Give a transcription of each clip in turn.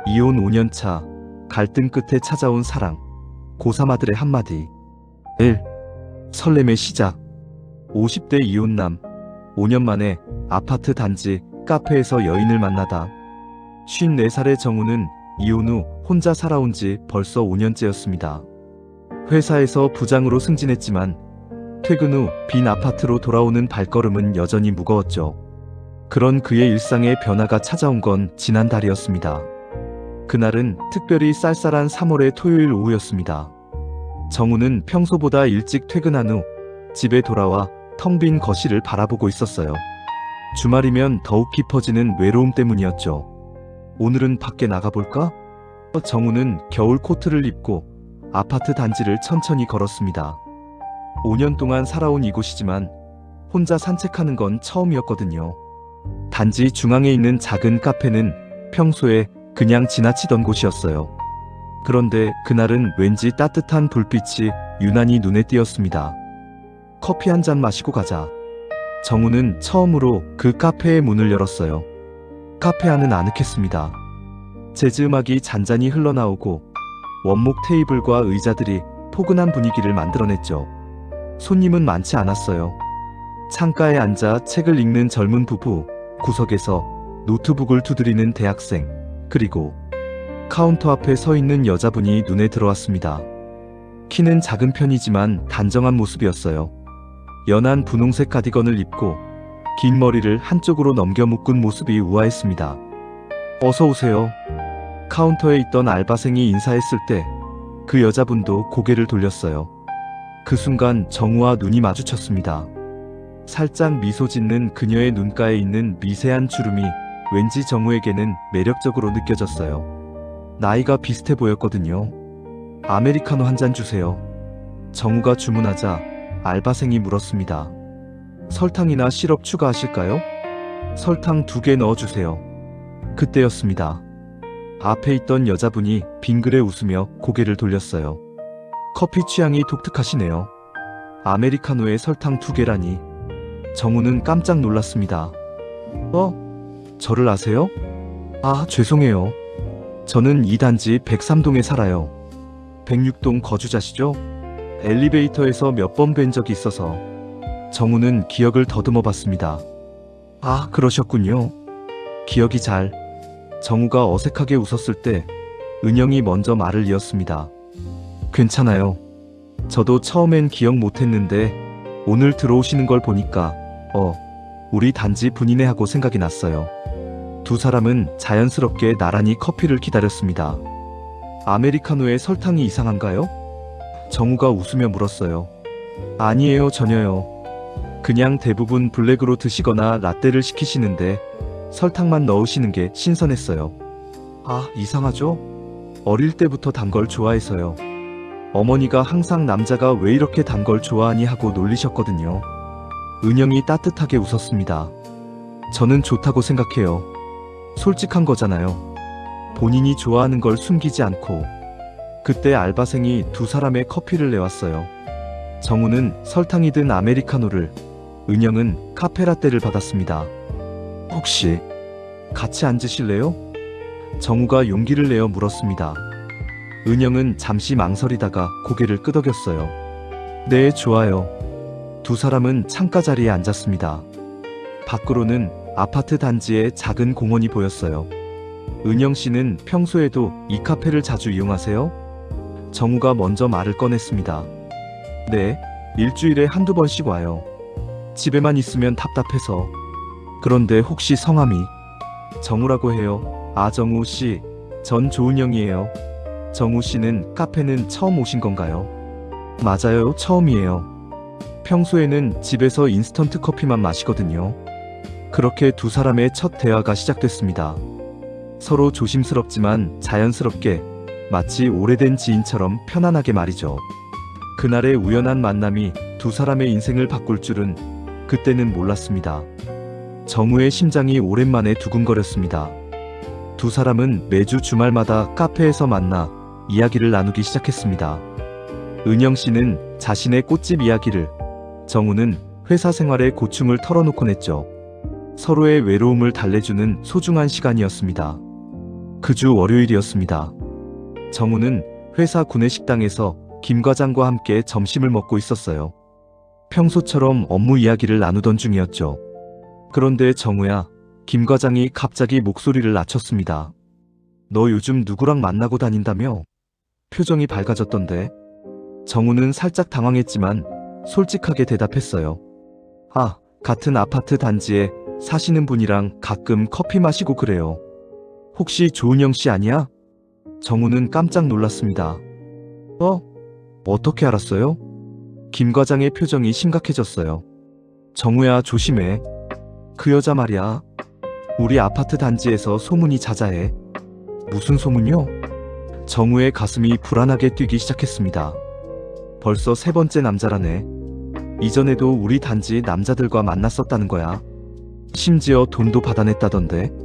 이혼 5년차, 갈등 끝에 찾아온 사랑, 고3 아들의 한마디. 1. 설렘의 시작. 50대 이혼남, 5년 만에 아파트 단지 카페에서 여인을 만나다. 54살의 정우는 이혼 후 혼자 살아온 지 벌써 5년째였습니다. 회사에서 부장으로 승진했지만 퇴근 후 빈 아파트로 돌아오는 발걸음은 여전히 무거웠죠. 그런 그의 일상에 변화가 찾아온 건 지난달이었습니다. 그날은 특별히 쌀쌀한 3월의 토요일 오후였습니다. 정우는 평소보다 일찍 퇴근한 후 집에 돌아와 텅 빈 거실을 바라보고 있었어요. 주말이면 더욱 깊어지는 외로움 때문이었죠. 오늘은 밖에 나가볼까? 정우는 겨울 코트를 입고 아파트 단지를 천천히 걸었습니다. 5년 동안 살아온 이곳이지만 혼자 산책하는 건 처음이었거든요. 단지 중앙에 있는 작은 카페는 평소에 그냥 지나치던 곳이었어요. 그런데 그날은 왠지 따뜻한 불빛이 유난히 눈에 띄었습니다. 커피 한 잔 마시고 가자. 정우는 처음으로 그 카페의 문을 열었어요. 카페 안은 아늑했습니다. 재즈 음악이 잔잔히 흘러나오고 원목 테이블과 의자들이 포근한 분위기를 만들어냈죠. 손님은 많지 않았어요. 창가에 앉아 책을 읽는 젊은 부부, 구석에서 노트북을 두드리는 대학생, 그리고 카운터 앞에 서 있는 여자분이 눈에 들어왔습니다. 키는 작은 편이지만 단정한 모습이었어요. 연한 분홍색 가디건을 입고 긴 머리를 한쪽으로 넘겨 묶은 모습이 우아했습니다. 어서 오세요. 카운터에 있던 알바생이 인사했을 때 그 여자분도 고개를 돌렸어요. 그 순간 정우와 눈이 마주쳤습니다. 살짝 미소 짓는 그녀의 눈가에 있는 미세한 주름이 왠지 정우에게는 매력적으로 느껴졌어요. 나이가 비슷해 보였거든요. 아메리카노 한 잔 주세요. 정우가 주문하자 알바생이 물었습니다. 설탕이나 시럽 추가하실까요? 설탕 2개 넣어주세요. 그때였습니다. 앞에 있던 여자분이 빙그레 웃으며 고개를 돌렸어요. 커피 취향이 독특하시네요. 아메리카노에 설탕 2개라니. 정우는 깜짝 놀랐습니다. 저를 아세요? 아, 죄송해요. 저는 이 단지 103동에 살아요. 106동 거주자시죠? 엘리베이터에서 몇 번 뵌 적이 있어서. 정우는 기억을 더듬어 봤습니다. 아, 그러셨군요. 기억이 잘. 정우가 어색하게 웃었을 때 은영이 먼저 말을 이었습니다. 괜찮아요. 저도 처음엔 기억 못했는데 오늘 들어오시는 걸 보니까 우리 단지 분이네 하고 생각이 났어요. 두 사람은 자연스럽게 나란히 커피를 기다렸습니다. 아메리카노에 설탕이 이상한가요? 정우가 웃으며 물었어요. 아니에요, 전혀요. 그냥 대부분 블랙으로 드시거나 라떼를 시키시는데 설탕만 넣으시는 게 신선했어요. 아, 이상하죠? 어릴 때부터 단 걸 좋아해서요. 어머니가 항상 남자가 왜 이렇게 단 걸 좋아하니 하고 놀리셨거든요. 은영이 따뜻하게 웃었습니다. 저는 좋다고 생각해요. 솔직한 거잖아요. 본인이 좋아하는 걸 숨기지 않고. 그때 알바생이 두 사람의 커피를 내왔어요. 정우는 설탕이 든 아메리카노를, 은영은 카페라떼를 받았습니다. 혹시 같이 앉으실래요? 정우가 용기를 내어 물었습니다. 은영은 잠시 망설이다가 고개를 끄덕였어요. 네, 좋아요. 두 사람은 창가 자리에 앉았습니다. 밖으로는 아파트 단지에 작은 공원이 보였어요. 은영 씨는 평소에도 이 카페를 자주 이용하세요? 정우가 먼저 말을 꺼냈습니다. 네, 일주일에 한두 번씩 와요. 집에만 있으면 답답해서. 그런데 혹시 성함이? 정우라고 해요. 아, 정우 씨. 전 조은영이에요. 정우 씨는 카페는 처음 오신 건가요? 맞아요, 처음이에요. 평소에는 집에서 인스턴트 커피만 마시거든요. 그렇게 두 사람의 첫 대화가 시작됐습니다. 서로 조심스럽지만 자연스럽게, 마치 오래된 지인처럼 편안하게 말이죠. 그날의 우연한 만남이 두 사람의 인생을 바꿀 줄은 그때는 몰랐습니다. 정우의 심장이 오랜만에 두근거렸습니다. 두 사람은 매주 주말마다 카페에서 만나 이야기를 나누기 시작했습니다. 은영 씨는 자신의 꽃집 이야기를, 정우는 회사 생활의 고충을 털어놓곤 했죠. 서로의 외로움을 달래주는 소중한 시간이었습니다. 그 주 월요일이었습니다. 정우는 회사 구내식당에서 김 과장과 함께 점심을 먹고 있었어요. 평소처럼 업무 이야기를 나누던 중이었죠. 그런데 정우야, 김 과장이 갑자기 목소리를 낮췄습니다. 너 요즘 누구랑 만나고 다닌다며? 표정이 밝아졌던데. 정우는 살짝 당황했지만 솔직하게 대답했어요. 아, 같은 아파트 단지에 사시는 분이랑 가끔 커피 마시고 그래요. 혹시 조은영 씨 아니야? 정우는 깜짝 놀랐습니다. 어떻게 알았어요? 김 과장의 표정이 심각해졌어요. 정우야, 조심해. 그 여자 말이야. 우리 아파트 단지에서 소문이 자자해. 무슨 소문요? 정우의 가슴이 불안하게 뛰기 시작했습니다. 벌써 3번째 남자라네. 이전에도 우리 단지 남자들과 만났었다는 거야. 심지어 돈도 받아냈다던데.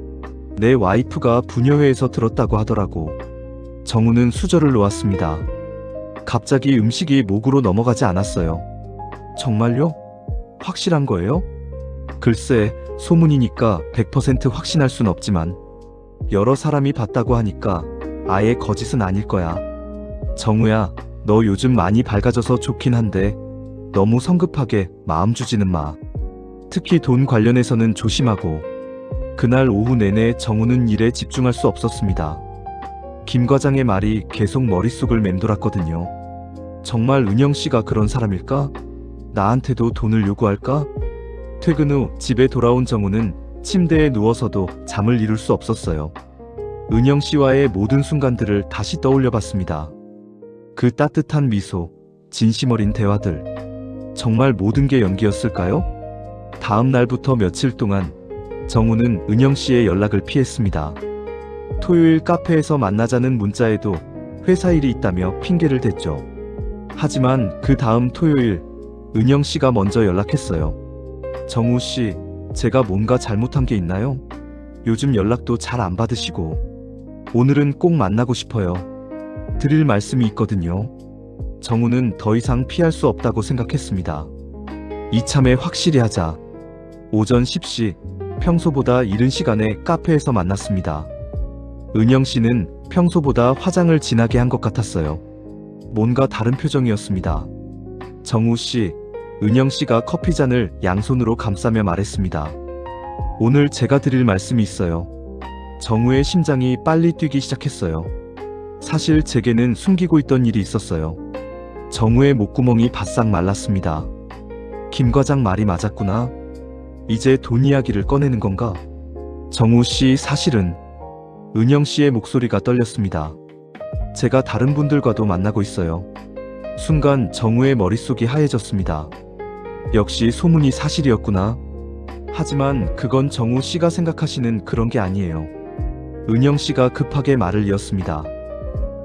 내 와이프가 부녀회에서 들었다고 하더라고. 정우는 수저를 놓았습니다. 갑자기 음식이 목으로 넘어가지 않았어요. 정말요? 확실한 거예요? 글쎄, 소문이니까 100% 확신할 순 없지만 여러 사람이 봤다고 하니까 아예 거짓은 아닐 거야. 정우야, 너 요즘 많이 밝아져서 좋긴 한데 너무 성급하게 마음 주지는 마. 특히 돈 관련해서는 조심하고. 그날 오후 내내 정우는 일에 집중할 수 없었습니다. 김 과장의 말이 계속 머릿속을 맴돌았거든요. 정말 은영 씨가 그런 사람일까? 나한테도 돈을 요구할까? 퇴근 후 집에 돌아온 정우는 침대에 누워서도 잠을 이룰 수 없었어요. 은영 씨와의 모든 순간들을 다시 떠올려 봤습니다. 그 따뜻한 미소, 진심 어린 대화들. 정말 모든 게 연기였을까요? 다음 날부터 며칠 동안 정우는 은영 씨의 연락을 피했습니다. 토요일 카페에서 만나자는 문자에도 회사 일이 있다며 핑계를 댔죠. 하지만 그 다음 토요일 은영 씨가 먼저 연락했어요. 정우 씨, 제가 뭔가 잘못한 게 있나요? 요즘 연락도 잘 안 받으시고. 오늘은 꼭 만나고 싶어요. 드릴 말씀이 있거든요. 정우는 더 이상 피할 수 없다고 생각했습니다. 이참에 확실히 하자. 오전 10시, 평소보다 이른 시간에 카페에서 만났습니다. 은영 씨는 평소보다 화장을 진하게 한 것 같았어요. 뭔가 다른 표정이었습니다. 정우 씨, 은영 씨가 커피잔을 양손으로 감싸며 말했습니다. 오늘 제가 드릴 말씀이 있어요. 정우의 심장이 빨리 뛰기 시작했어요. 사실 제게는 숨기고 있던 일이 있었어요. 정우의 목구멍이 바싹 말랐습니다. 김 과장 말이 맞았구나. 이제 돈 이야기를 꺼내는 건가? 정우 씨, 사실은. 은영 씨의 목소리가 떨렸습니다. 제가 다른 분들과도 만나고 있어요. 순간 정우의 머릿속이 하얘졌습니다. 역시 소문이 사실이었구나. 하지만 그건 정우 씨가 생각하시는 그런 게 아니에요. 은영 씨가 급하게 말을 이었습니다.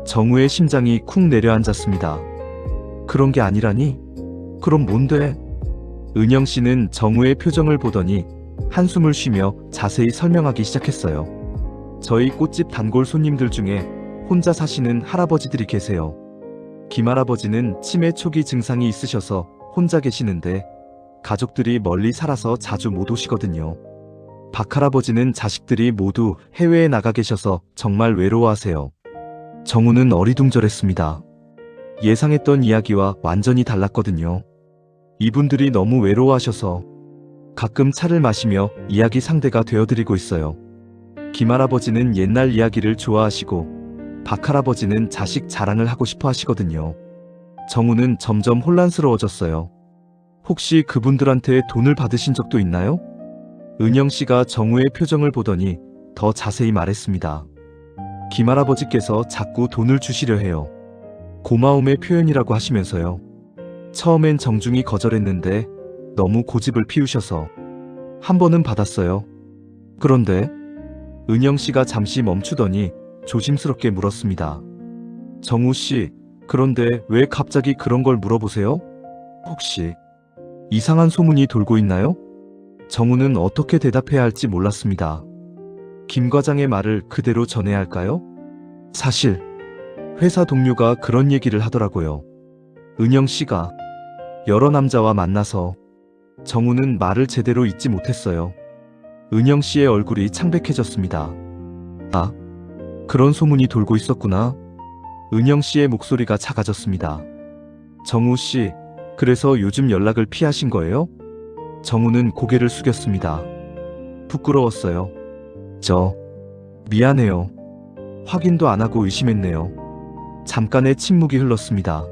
정우의 심장이 쿵 내려앉았습니다. 그런 게 아니라니? 그럼 뭔데? 은영 씨는 정우의 표정을 보더니 한숨을 쉬며 자세히 설명하기 시작했어요. 저희 꽃집 단골 손님들 중에 혼자 사시는 할아버지들이 계세요. 김할아버지는 치매 초기 증상이 있으셔서 혼자 계시는데 가족들이 멀리 살아서 자주 못 오시거든요. 박할아버지는 자식들이 모두 해외에 나가 계셔서 정말 외로워하세요. 정우는 어리둥절했습니다. 예상했던 이야기와 완전히 달랐거든요. 이분들이 너무 외로워하셔서 가끔 차를 마시며 이야기 상대가 되어드리고 있어요. 김할아버지는 옛날 이야기를 좋아하시고 박할아버지는 자식 자랑을 하고 싶어 하시거든요. 정우는 점점 혼란스러워졌어요. 혹시 그분들한테 돈을 받으신 적도 있나요? 은영 씨가 정우의 표정을 보더니 더 자세히 말했습니다. 김할아버지께서 자꾸 돈을 주시려 해요. 고마움의 표현이라고 하시면서요. 처음엔 정중히 거절했는데 너무 고집을 피우셔서 한 번은 받았어요. 그런데 은영 씨가 잠시 멈추더니 조심스럽게 물었습니다. 정우 씨, 그런데 왜 갑자기 그런 걸 물어보세요? 혹시 이상한 소문이 돌고 있나요? 정우는 어떻게 대답해야 할지 몰랐습니다. 김 과장의 말을 그대로 전해야 할까요? 사실 회사 동료가 그런 얘기를 하더라고요. 은영 씨가 여러 남자와 만나서. 정우는 말을 제대로 잇지 못했어요. 은영 씨의 얼굴이 창백해졌습니다. 아, 그런 소문이 돌고 있었구나. 은영 씨의 목소리가 작아졌습니다. 정우 씨, 그래서 요즘 연락을 피하신 거예요? 정우는 고개를 숙였습니다. 부끄러웠어요. 미안해요. 확인도 안 하고 의심했네요. 잠깐의 침묵이 흘렀습니다.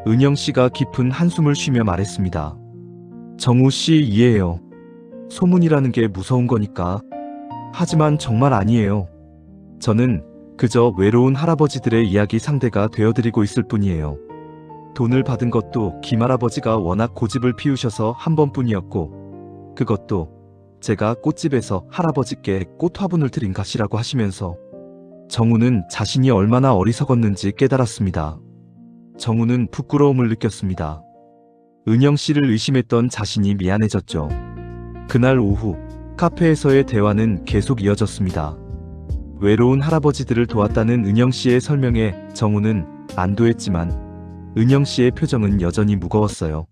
은영 씨가 깊은 한숨을 쉬며 말했습니다. 정우 씨 이해해요. 소문이라는 게 무서운 거니까. 하지만 정말 아니에요. 저는 그저 외로운 할아버지들의 이야기 상대가 되어드리고 있을 뿐이에요. 돈을 받은 것도 김할아버지가 워낙 고집을 피우셔서 한 번뿐이었고, 그것도 제가 꽃집에서 할아버지께 꽃 화분을 드린 값이라고 하시면서. 정우는 자신이 얼마나 어리석었는지 깨달았습니다. 정우는 부끄러움을 느꼈습니다. 은영 씨를 의심했던 자신이 미안해졌죠. 그날 오후 카페에서의 대화는 계속 이어졌습니다. 외로운 할아버지들을 도왔다는 은영 씨의 설명에 정우는 안도했지만 은영 씨의 표정은 여전히 무거웠어요.